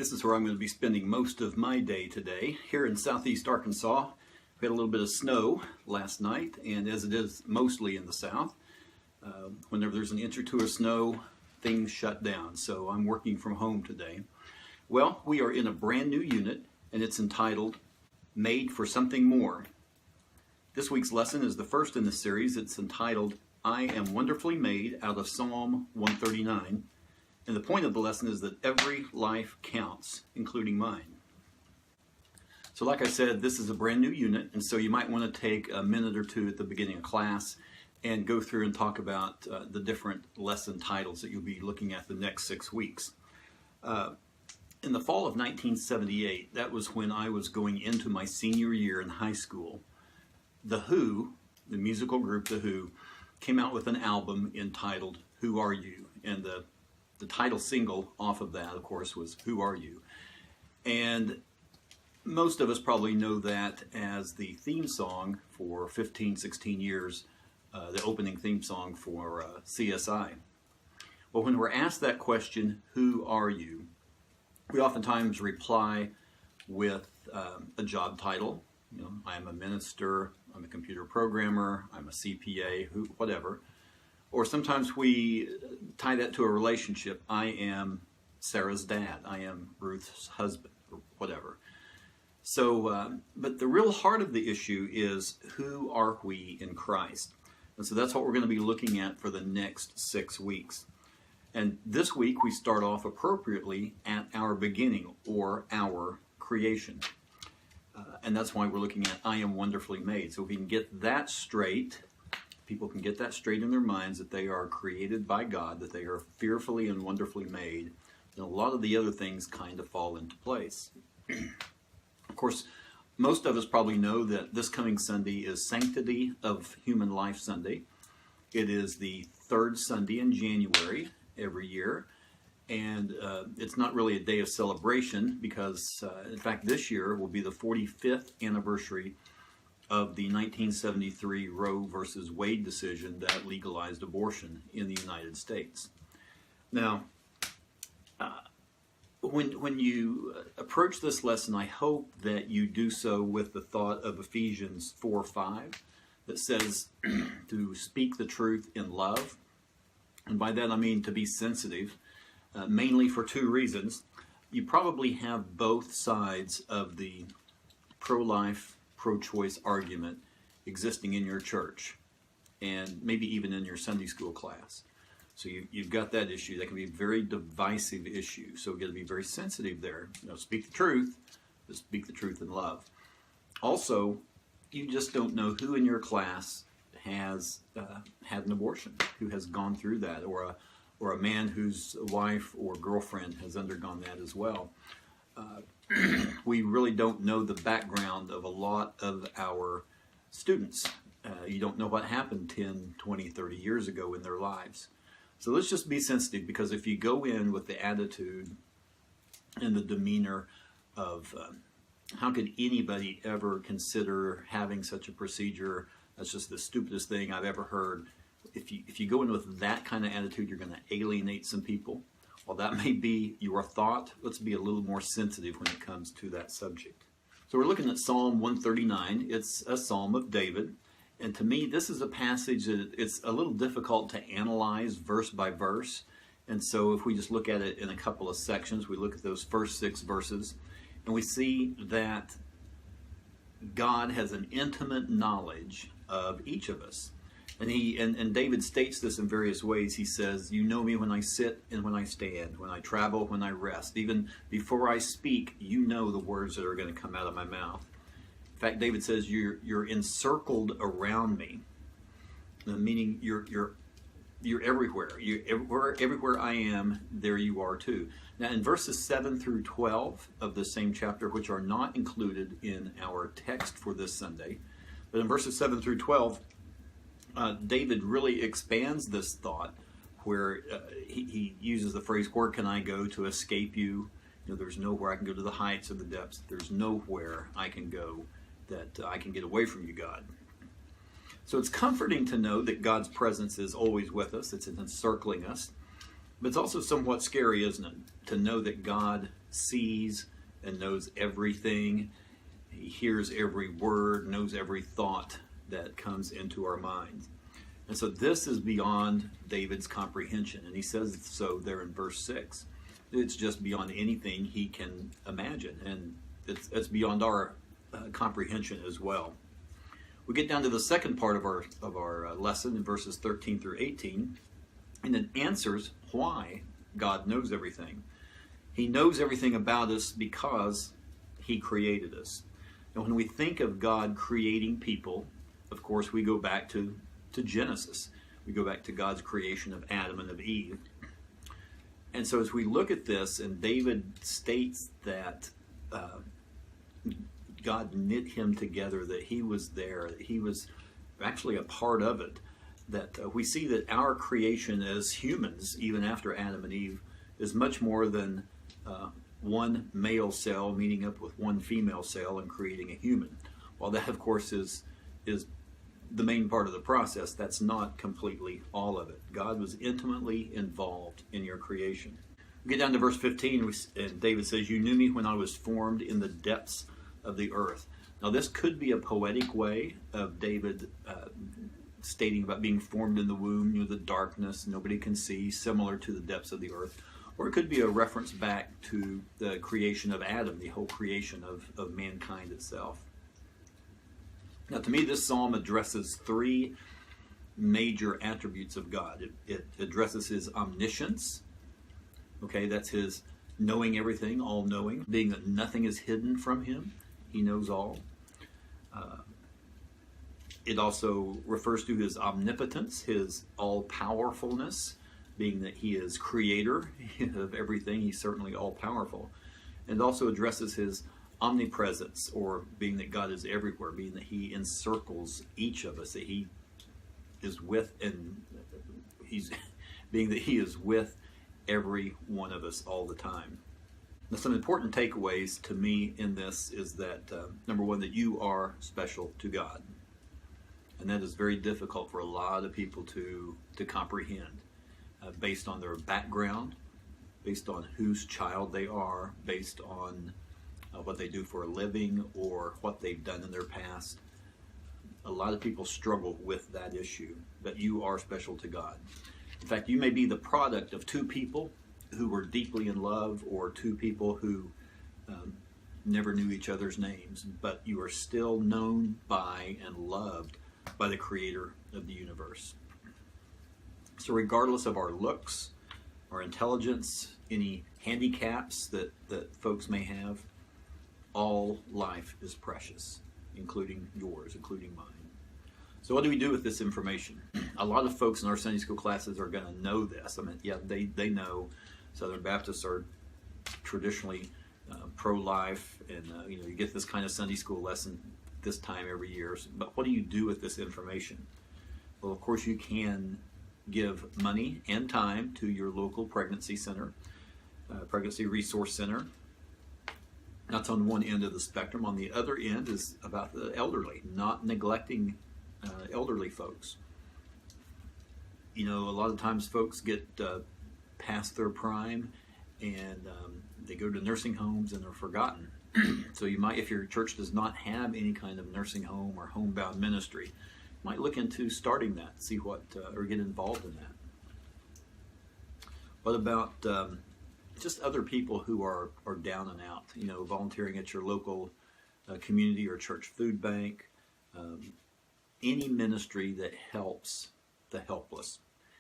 This is where I'm going to be spending most of my day today. Here in southeast Arkansas, we had a little bit of snow last night, and as it is mostly in the south, whenever there's an inch or two of snow, things shut down. So I'm working from home today. Well, we are in a brand new unit, and it's entitled Made for Something More. This week's lesson is the first in the series. It's entitled I Am Wonderfully Made, out of Psalm 139. And the point of the lesson is that every life counts, including mine. So like I said, this is a brand new unit, and so you might want to take a minute or two at the beginning of class and go through and talk about the different lesson titles that you'll be looking at the next 6 weeks. In the fall of 1978, that was when I was going into my senior year in high school, The Who, the musical group The Who, came out with an album entitled Who Are You? And the title single off of that, of course, was Who Are You? And most of us probably know that as the theme song for 15, 16 years, the opening theme song for CSI. Well, when we're asked that question, who are you? We oftentimes reply with a job title. You know, I am a minister, I'm a computer programmer, I'm a CPA, whatever. Or sometimes we tie that to a relationship. I am Sarah's dad, I am Ruth's husband, or whatever. So, but the real heart of the issue is, who are we in Christ? And so that's what we're going to be looking at for the next 6 weeks. And this week we start off appropriately at our beginning, or our creation. And that's why we're looking at I am wonderfully made. So if we can get that straight, people can get that straight in their minds, that they are created by God, that they are fearfully and wonderfully made, then a lot of the other things kind of fall into place. Of course, most of us probably know that this coming Sunday is Sanctity of Human Life Sunday. It is the third Sunday in January every year. And it's not really a day of celebration because, in fact, this year will be the 45th anniversary of the 1973 Roe versus Wade decision that legalized abortion in the United States. Now, when you approach this lesson, I hope that you do so with the thought of Ephesians 4:5 that says to speak the truth in love. And by that I mean to be sensitive. Mainly for two reasons. You probably have both sides of the pro-life, pro-choice argument existing in your church, and maybe even in your Sunday school class. So you've got that issue. That can be a very divisive issue. So we've got to be very sensitive there. You know, speak the truth, but speak the truth in love. Also, you just don't know who in your class has had an abortion, who has gone through that, or a man whose wife or girlfriend has undergone that as well. We really don't know the background of a lot of our students. You don't know what happened 10, 20, 30 years ago in their lives. So let's just be sensitive, because if you go in with the attitude and the demeanor of how could anybody ever consider having such a procedure, that's just the stupidest thing I've ever heard. If you go in with that kind of attitude, you're going to alienate some people. While that may be your thought, let's be a little more sensitive when it comes to that subject. So we're looking at Psalm 139. It's a psalm of David. And to me, this is a passage that it's a little difficult to analyze verse by verse. And so if we just look at it in a couple of sections, we look at those first 6 verses, and we see that God has an intimate knowledge of each of us. And David states this in various ways. He says, you know me when I sit and when I stand, when I travel, when I rest. Even before I speak, you know the words that are going to come out of my mouth. In fact, David says, you're encircled around me, meaning you're everywhere. Everywhere I am, there you are too. Now, in verses 7 through 12 of the same chapter, which are not included in our text for this Sunday, but in verses 7 through 12, David really expands this thought, where he uses the phrase, where can I go to escape you? You know, there's nowhere I can go to the heights or the depths. There's nowhere I can go that I can get away from you, God. So it's comforting to know that God's presence is always with us. It's encircling us. But it's also somewhat scary, isn't it, to know that God sees and knows everything. He hears every word, knows every thought that comes into our minds. And so this is beyond David's comprehension. And he says so there in verse 6. It's just beyond anything he can imagine. And it's beyond our comprehension as well. We get down to the second part of our lesson in verses 13 through 18. And it answers why God knows everything. He knows everything about us because he created us. And when we think of God creating people, of course, we go back to Genesis. We go back to God's creation of Adam and of Eve. And so as we look at this, and David states that God knit him together, that he was there, that he was actually a part of it, that we see that our creation as humans, even after Adam and Eve, is much more than one male cell meeting up with one female cell and creating a human. While that, of course, is the main part of the process, that's not completely all of it. God was intimately involved in your creation. We get down to verse 15, and David says, "You knew me when I was formed in the depths of the earth." Now, this could be a poetic way of David stating about being formed in the womb, the darkness, nobody can see, similar to the depths of the earth. Or it could be a reference back to the creation of Adam, the whole creation of mankind itself. Now, to me, this psalm addresses three major attributes of God. It addresses his omniscience. Okay, that's his knowing everything, all-knowing, being that nothing is hidden from him. He knows all. It also refers to his omnipotence, his all-powerfulness, being that he is creator of everything. He's certainly all-powerful. And it also addresses his omnipresence, or being that God is everywhere, being that he encircles each of us, that he is with, and he's being that he is with every one of us all the time. Now, some important takeaways to me in this is that, number one, that you are special to God. And that is very difficult for a lot of people to comprehend, based on their background, based on whose child they are, based on what they do for a living or what they've done in their past. A lot of people struggle with that issue, that you are special to God. In fact, you may be the product of two people who were deeply in love, or two people who never knew each other's names, but you are still known by and loved by the creator of the universe. So regardless of our looks, our intelligence, any handicaps that folks may have, all life is precious, including yours, including mine. So what do we do with this information? A lot of folks in our Sunday school classes are going to know this. I mean, yeah, they know Southern Baptists are traditionally pro-life, and you get this kind of Sunday school lesson this time every year. But what do you do with this information? Well, of course, you can give money and time to your local pregnancy center, pregnancy resource center. That's on one end of the spectrum. On the other end is about the elderly, not neglecting elderly folks. A lot of times folks get past their prime, and they go to nursing homes and they're forgotten. So you might, if your church does not have any kind of nursing home or homebound ministry, you might look into starting that, see what, or get involved in that. What about just other people who are down and out, volunteering at your local community or church food bank, any ministry that helps the helpless,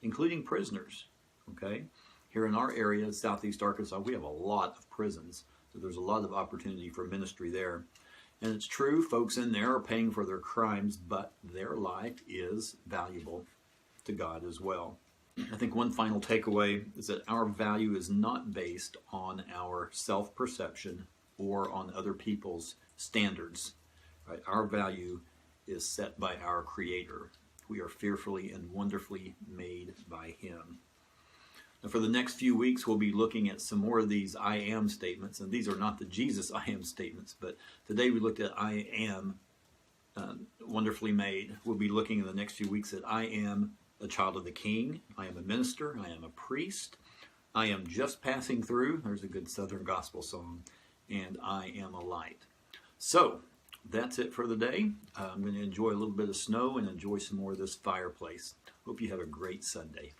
including prisoners, okay? Here in our area, Southeast Arkansas, we have a lot of prisons, so there's a lot of opportunity for ministry there. And it's true, folks in there are paying for their crimes, but their life is valuable to God as well. I think one final takeaway is that our value is not based on our self-perception or on other people's standards. Right? Our value is set by our Creator. We are fearfully and wonderfully made by Him. Now, for the next few weeks, we'll be looking at some more of these I am statements, and these are not the Jesus I am statements, but today we looked at I am wonderfully made. We'll be looking in the next few weeks at I am a child of the King, I am a minister, I am a priest, I am just passing through. There's a good Southern gospel song. And I am a light. So, that's it for the day. I'm going to enjoy a little bit of snow and enjoy some more of this fireplace. Hope you have a great Sunday.